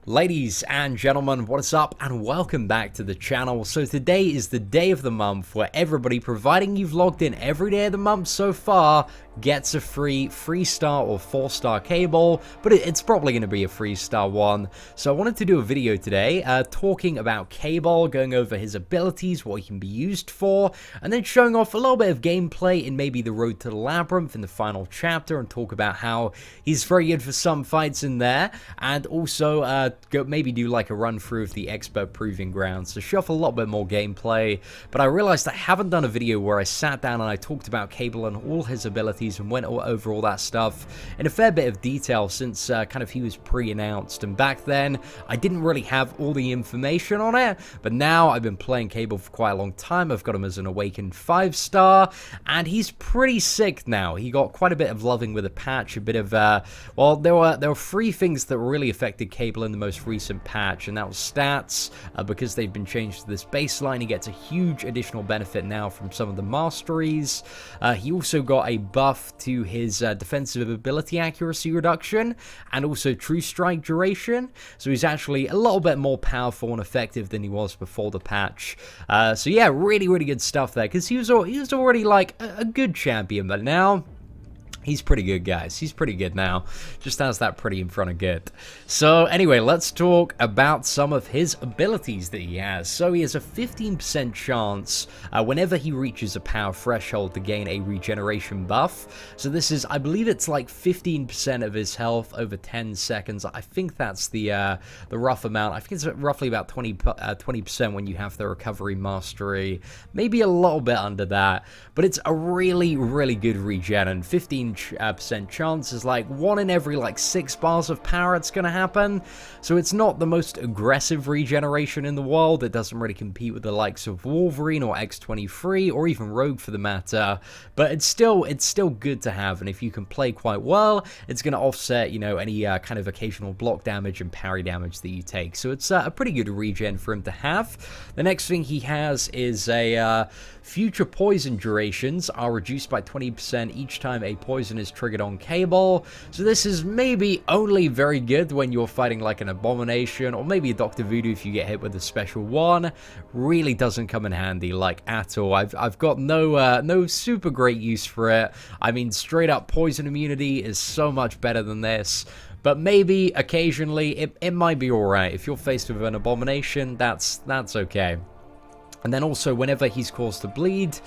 Ladies and gentlemen, what is up and welcome back to the channel. So today is the day of the month where everybody, providing you've logged in every day of the month so far, gets a free 3-star or 4-star cable, but it's probably going to be a 3-star one. So I wanted to do a video today talking about Cable, going over his abilities, what he can be used for, and then showing off a little bit of gameplay in maybe the Road to the Labyrinth in the final chapter, and talk about how he's very good for some fights in there, and also maybe do like a run through of the Expert Proving Grounds to show off a lot bit more gameplay. But I realized I haven't done a video where I sat down and I talked about Cable and all his abilities and went over all that stuff in a fair bit of detail, since kind of he was pre-announced, and back then I didn't really have all the information on it. But now I've been playing Cable for quite a long time. I've got him as an Awakened 5-star, and he's pretty sick now. He got quite a bit of loving with a patch, a bit of well, there were 3 things that really affected Cable in the most recent patch, and that was stats, because they've been changed to this baseline. He gets a huge additional benefit now from some of the masteries. He also got a buff to his defensive ability accuracy reduction, and also true strike duration, so he's actually a little bit more powerful and effective than he was before the patch. So yeah, really good stuff there, because he was already like a good champion, but now he's pretty good, guys. He's pretty good now. Just has that pretty in front of good. So anyway, let's talk about some of his abilities that he has. So he has a 15% chance whenever he reaches a power threshold to gain a regeneration buff. So this is, I believe it's like 15% of his health over 10 seconds. I think that's the rough amount. I think it's roughly about 20% when you have the recovery mastery. Maybe a little bit under that. But it's a really good regen, and 15% chance is like 1 in every like 6 bars of power it's gonna happen. So it's not the most aggressive regeneration in the world. It doesn't really compete with the likes of Wolverine or X-23 or even Rogue for the matter, but it's still good to have. And if you can play quite well, it's gonna offset, you know, any kind of occasional block damage and parry damage that you take. So it's a pretty good regen for him to have. The next thing he has is a future poison durations are reduced by 20% each time a poison is triggered on Cable. So this is maybe only very good when you're fighting like an Abomination or maybe a Dr. Voodoo if you get hit with a special one. Really doesn't come in handy like at all. I've got no super great use for it. I mean, straight up poison immunity is so much better than this. But maybe occasionally it might be alright. If you're faced with an Abomination, that's okay. And then also, whenever he's caused to bleed,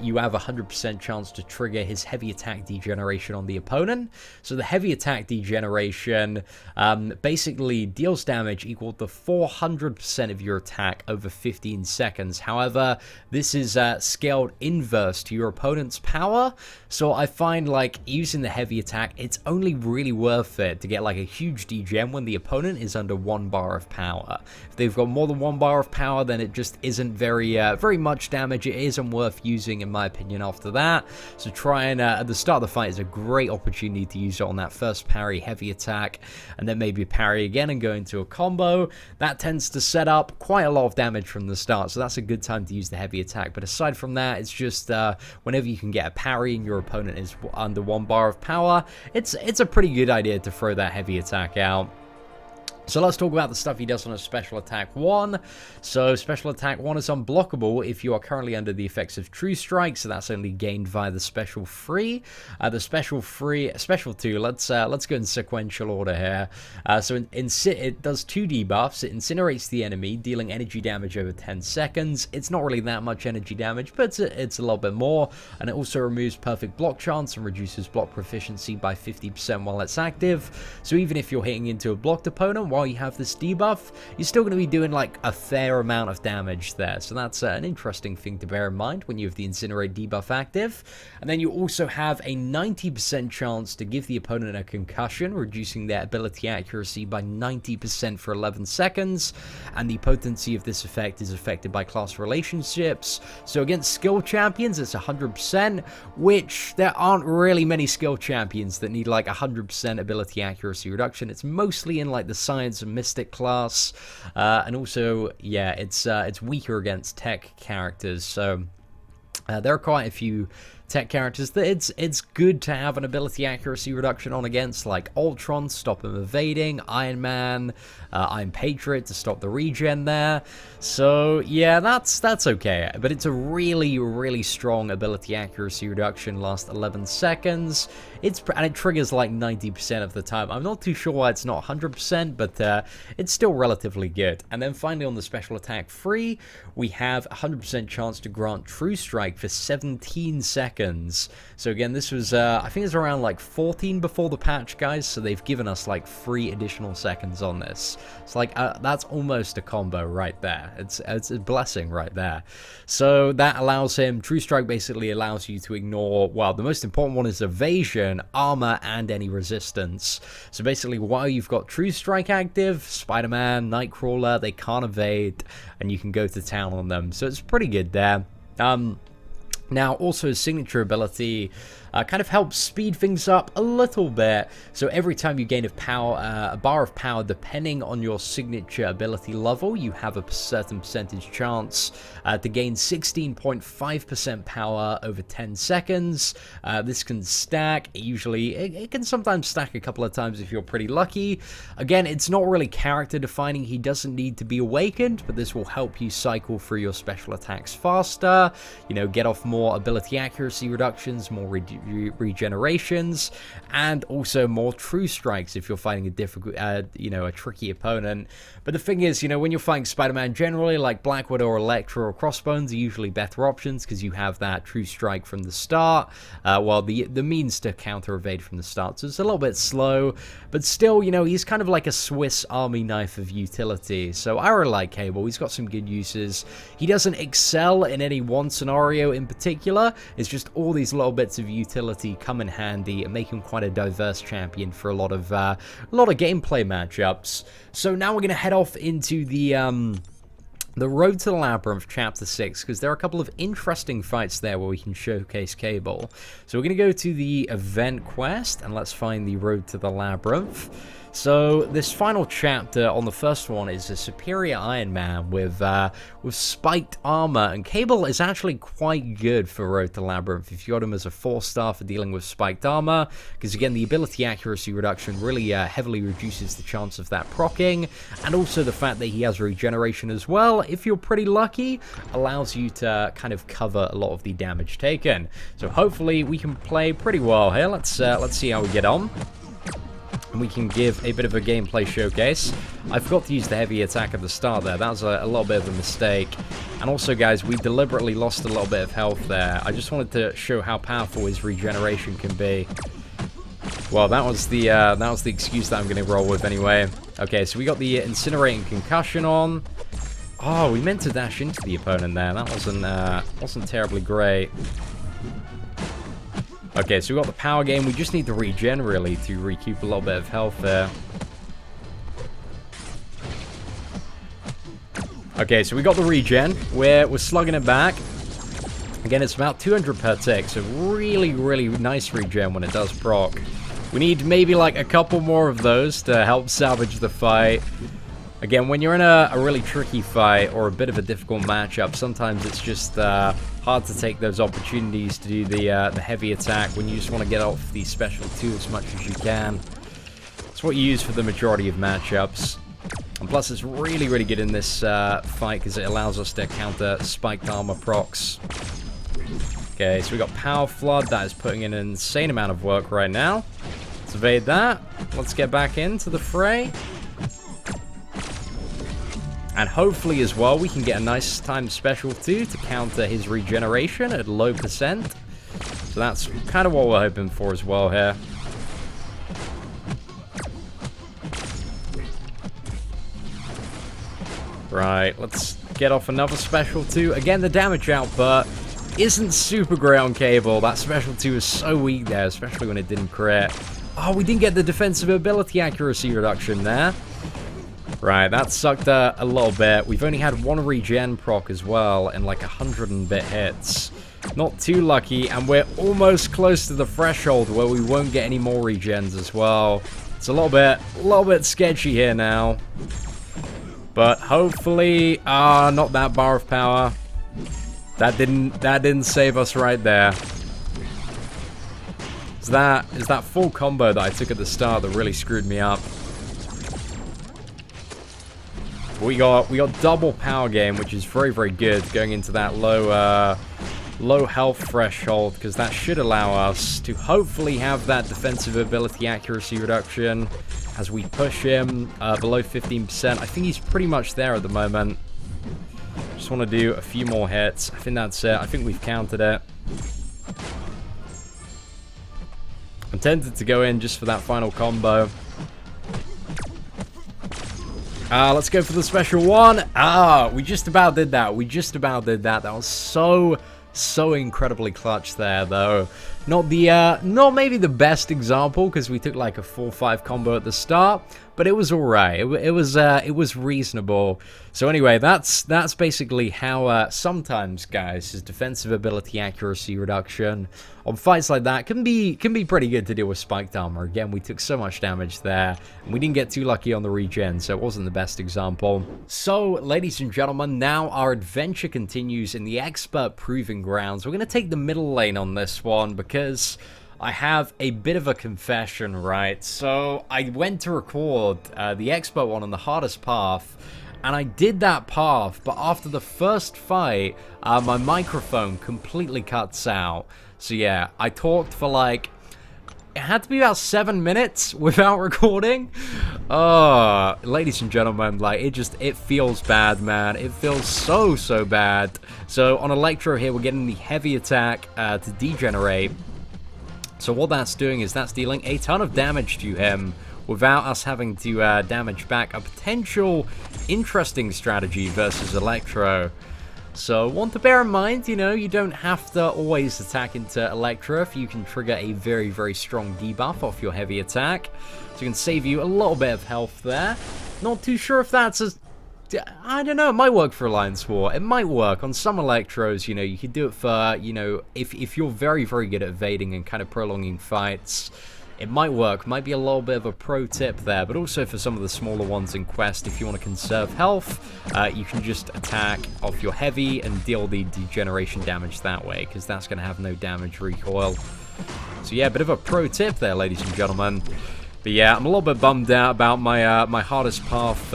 you have a 100% chance to trigger his heavy attack degeneration on the opponent. So the heavy attack degeneration basically deals damage equal to 400% of your attack over 15 seconds. However, this is scaled inverse to your opponent's power. So I find like using the heavy attack, it's only really worth it to get like a huge degen when the opponent is under 1 bar of power. If they've got more than 1 bar of power, then it just isn't very much damage. It isn't worth using, in my opinion, after that. So try and at the start of the fight is a great opportunity to use it on that first parry, heavy attack, and then maybe parry again and go into a combo. That tends to set up quite a lot of damage from the start, so that's a good time to use the heavy attack. But aside from that, it's just whenever you can get a parry and your opponent is under 1 bar of power, it's a pretty good idea to throw that heavy attack out. So let's talk about the stuff he does on a Special Attack 1. So Special Attack 1 is unblockable if you are currently under the effects of True Strike, so that's only gained via the Special 3. The Special 2, let's go in sequential order here. So it does 2 debuffs. It incinerates the enemy, dealing energy damage over 10 seconds. It's not really that much energy damage, but it's a little bit more. And it also removes perfect block chance and reduces block proficiency by 50% while it's active. So even if you're hitting into a blocked opponent while you have this debuff, you're still going to be doing like a fair amount of damage there. So that's an interesting thing to bear in mind when you have the Incinerate debuff active. And then you also have a 90% chance to give the opponent a concussion, reducing their ability accuracy by 90% for 11 seconds. And the potency of this effect is affected by class relationships. So against skill champions, it's 100%, which there aren't really many skill champions that need like 100% ability accuracy reduction. It's mostly in like the science and mystic class, and also, yeah, it's weaker against tech characters. So there are quite a few tech characters that it's good to have an ability accuracy reduction on against, like Ultron, stop him evading, Iron Man, Iron Patriot to stop the regen there. So yeah, that's okay, but it's a really strong ability accuracy reduction, last 11 seconds. And it triggers like 90% of the time. I'm not too sure why it's not 100%, but it's still relatively good. And then finally on the special attack free, we have 100% chance to grant True Strike for 17 seconds. So again, this was, I think it's around like 14 before the patch, guys, so they've given us like 3 additional seconds on this. It's like, that's almost a combo right there. It's a blessing right there. So that allows him, True Strike basically allows you to ignore, well, the most important one is evasion, armor, and any resistance. So basically, while you've got True Strike active, Spider-Man, Nightcrawler, they can't evade, and you can go to town on them. So it's pretty good there. Now, also his signature ability kind of helps speed things up a little bit. So every time you gain a bar of power, depending on your signature ability level, you have a certain percentage chance to gain 16.5% power over 10 seconds. This can stack. It can sometimes stack a couple of times if you're pretty lucky. Again, it's not really character defining. He doesn't need to be awakened, but this will help you cycle through your special attacks faster, you know, get off more ability accuracy reductions, more regenerations, and also more True Strikes if you're fighting a difficult, you know, a tricky opponent. But the thing is, you know, when you're fighting Spider-Man generally, like Black Widow or Elektra or Crossbones are usually better options because you have that True Strike from the start, while the means to counter evade from the start. So it's a little bit slow, but still, you know, he's kind of like a Swiss Army knife of utility. So I really like Cable. He's got some good uses. He doesn't excel in any one scenario in particular. It's just all these little bits of utility come in handy and make him quite a diverse champion for a lot of gameplay matchups. So now we're going to head off into the Road to the Labyrinth, Chapter 6, because there are a couple of interesting fights there where we can showcase Cable. So we're going to go to the event quest, and let's find the Road to the Labyrinth. So this final chapter on the first one is a superior Iron Man with spiked armor, and Cable is actually quite good for Road to Labyrinth if you got him as a 4-star for dealing with spiked armor, because again the ability accuracy reduction really heavily reduces the chance of that proccing, and also the fact that he has regeneration as well, if you're pretty lucky, allows you to kind of cover a lot of the damage taken. So hopefully we can play pretty well here. Let's see how we get on. And we can give a bit of a gameplay showcase. I forgot to use the heavy attack at the start there. That was a little bit of a mistake. And also, guys, we deliberately lost a little bit of health there. I just wanted to show how powerful his regeneration can be. Well, that was the excuse that I'm going to roll with anyway. Okay, so we got the incinerating concussion on. Oh, we meant to dash into the opponent there. That wasn't terribly great. Okay, so we got the power game. We just need the regen, really, to recoup a little bit of health there. Okay, so we got the regen. We're slugging it back. Again, it's about 200 per tick, so really nice regen when it does proc. We need maybe like a couple more of those to help salvage the fight. Again, when you're in a really tricky fight or a bit of a difficult matchup, sometimes it's just hard to take those opportunities to do the heavy attack when you just want to get off the special 2 as much as you can. It's what you use for the majority of matchups. And plus, it's really good in this fight because it allows us to counter spiked armor procs. Okay, so we got Power Flood. That is putting in an insane amount of work right now. Let's evade that. Let's get back into the fray. And hopefully as well, we can get a nice timed special too to counter his regeneration at low percent. So that's kind of what we're hoping for as well here. Right, let's get off another special 2. Again, the damage output isn't super great on Cable. That special 2 is so weak there, especially when it didn't crit. Oh, we didn't get the defensive ability accuracy reduction there. Right, that sucked a little bit. We've only had 1 regen proc as well, and like 100 and bit hits. Not too lucky, and we're almost close to the threshold where we won't get any more regens as well. It's a little bit sketchy here now. But hopefully, not that bar of power. That didn't save us right there. It's that full combo that I took at the start that really screwed me up. We got double power gain, which is very, very good going into that low health threshold, because that should allow us to hopefully have that defensive ability accuracy reduction as we push him below 15%. I think he's pretty much there at the moment. Just want to do a few more hits. I think that's it. I think we've countered it. I'm tempted to go in just for that final combo. Let's go for the special one. We just about did that. That was so incredibly clutch there, though. Not maybe the best example, because we took like a 4-5 combo at the start, but it was alright. It was reasonable. So anyway, that's basically how sometimes, guys, his defensive ability accuracy reduction on fights like that can be pretty good to deal with spiked armor. Again, we took so much damage there, and we didn't get too lucky on the regen, so it wasn't the best example. So, ladies and gentlemen, now our adventure continues in the expert proving grounds. We're going to take the middle lane on this one, because I have a bit of a confession, right? So I went to record the expert one on the hardest path, and I did that path, but after the first fight, my microphone completely cuts out. So yeah, I talked for like, it had to be about 7 minutes without recording. Ladies and gentlemen, like, it feels bad, man. It feels so bad. So on Electro here, we're getting the heavy attack to degenerate. So what that's doing is that's dealing a ton of damage to him without us having to damage back. A potential interesting strategy versus Electro. So one to bear in mind, you know, you don't have to always attack into Electro if you can trigger a very strong debuff off your heavy attack. So it can save you a little bit of health there. Not too sure if that's as... I don't know, it might work for Alliance War. It might work on some Electros, you know, you could do it for, you know, if you're very good at evading and kind of prolonging fights, it might work. Might be a little bit of a pro tip there, but also for some of the smaller ones in Quest, if you want to conserve health, you can just attack off your heavy and deal the degeneration damage that way, because that's going to have no damage recoil. So yeah, a bit of a pro tip there, ladies and gentlemen. But yeah, I'm a little bit bummed out about my my hardest path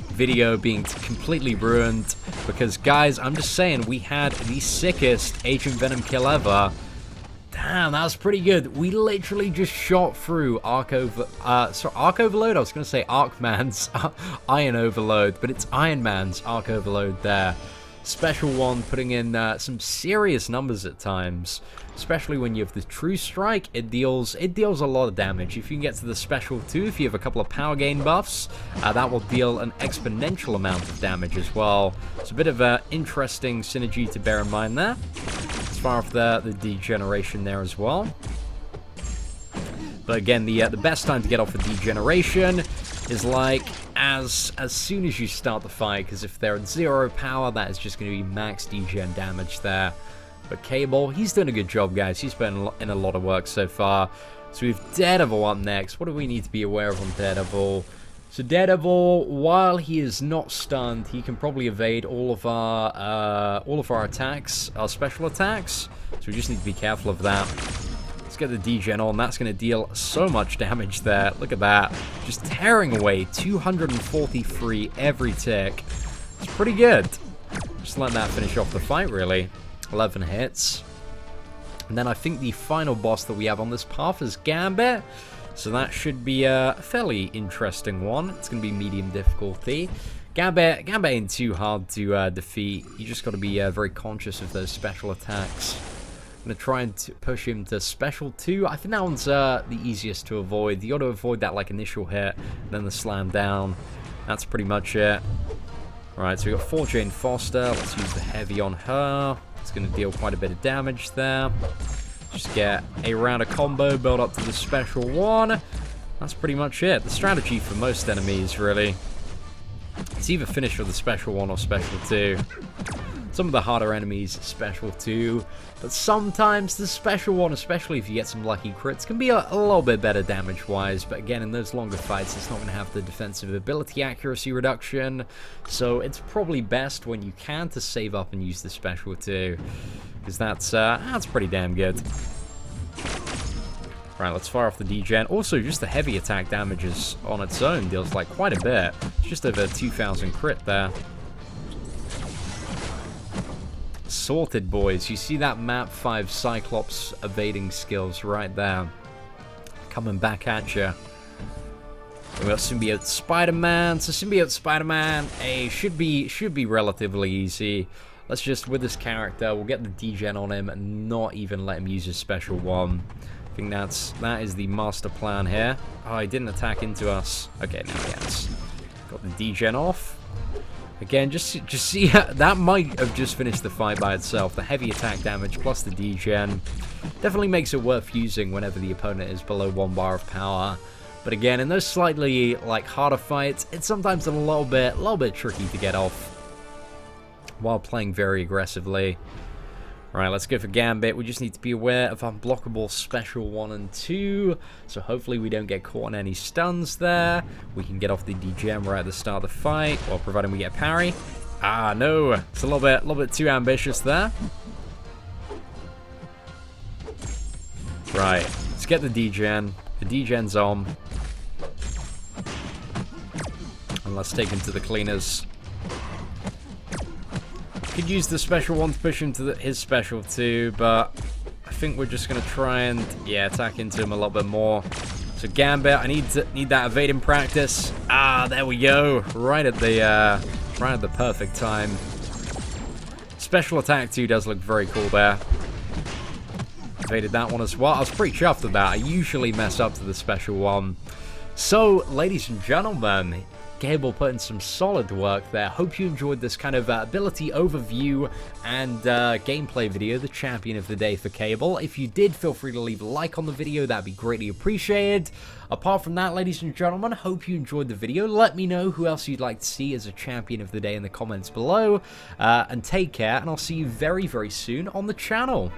video being completely ruined, because guys, I'm just saying, we had the sickest Agent Venom kill ever. Damn, that was pretty good. We literally just shot through Arc Overload. I was going to say Arcman's Iron Overload, but it's Iron Man's Arc Overload there. Special one, putting in some serious numbers at times, especially when you have the True Strike. It deals a lot of damage. If you can get to the Special 2, if you have a couple of power gain buffs, that will deal an exponential amount of damage as well. It's a bit of an interesting synergy to bear in mind there. As far as the degeneration there as well. But again, the best time to get off a degeneration is like as soon as you start the fight, because if they're at 0 power, that is just going to be max degen damage there. But Cable, he's doing a good job, guys. He's been in a lot of work so far. So we have Daredevil up next. What do we need to be aware of on Daredevil? So Daredevil, while he is not stunned, he can probably evade all of our attacks, our special attacks. So we just need to be careful of that. Let's get the degen on. That's going to deal so much damage there. Look at that. Just tearing away 243 every tick. It's pretty good. Just let that finish off the fight, really. 11 hits. And then I think the final boss that we have on this path is Gambit. So that should be a fairly interesting one. It's going to be medium difficulty. Gambit ain't too hard to defeat. You just got to be very conscious of those special attacks. I'm going to try and push him to special 2. I think that one's the easiest to avoid. You got to avoid that like initial hit, then the slam down. That's pretty much it. Alright, so we got 4 Jane Foster. Let's use the heavy on her. It's going to deal quite a bit of damage there. Just get a round of combo, build up to the special 1. That's pretty much it. The strategy for most enemies, really. It's either finish with the special 1 or special 2. Some of the harder enemies, special 2. But sometimes the special 1, especially if you get some lucky crits, can be a little bit better damage-wise. But again, in those longer fights, it's not going to have the defensive ability accuracy reduction. So it's probably best when you can to save up and use the special 2. Because that's pretty damn good. Right, let's fire off the degen. Also, just the heavy attack damages on its own deals like quite a bit. It's just over 2,000 crit there. Sorted, boys. You see that map 5 Cyclops evading skills right there. Coming back at you. We got Symbiote Spider-Man. So Symbiote Spider-Man, hey, should be relatively easy. Let's just, with this character, we'll get the degen on him and not even let him use his special one. I think that is the master plan here. Oh, he didn't attack into us. Okay, now he has. Got the degen off. Again, just see, that might have just finished the fight by itself. The heavy attack damage plus the degen definitely makes it worth using whenever the opponent is below 1 bar of power. But again, in those slightly like harder fights, it's sometimes a little bit tricky to get off while playing very aggressively. Alright, let's go for Gambit. We just need to be aware of unblockable special 1 and 2. So hopefully we don't get caught in any stuns there. We can get off the degen right at the start of the fight, or providing we get a parry. Ah, no. It's a little bit too ambitious there. Right, let's get the degen. The degen's on. And let's take him to the cleaners. Could use the special one to push him to his special too, but I think we're just gonna try and attack into him a little bit more. So Gambit, I need that evading practice. Ah, there we go, right at the perfect time. Special attack 2 does look very cool there. Evaded that one as well. I was pretty chuffed with that. I usually mess up to the special one. So, ladies and gentlemen, Cable put in some solid work there. Hope you enjoyed this kind of ability overview and gameplay video, the champion of the day for Cable. If you did, feel free to leave a like on the video. That'd be greatly appreciated. Apart from that, ladies and gentlemen, hope you enjoyed the video. Let me know who else you'd like to see as a champion of the day in the comments below. And take care, and I'll see you very, very soon on the channel.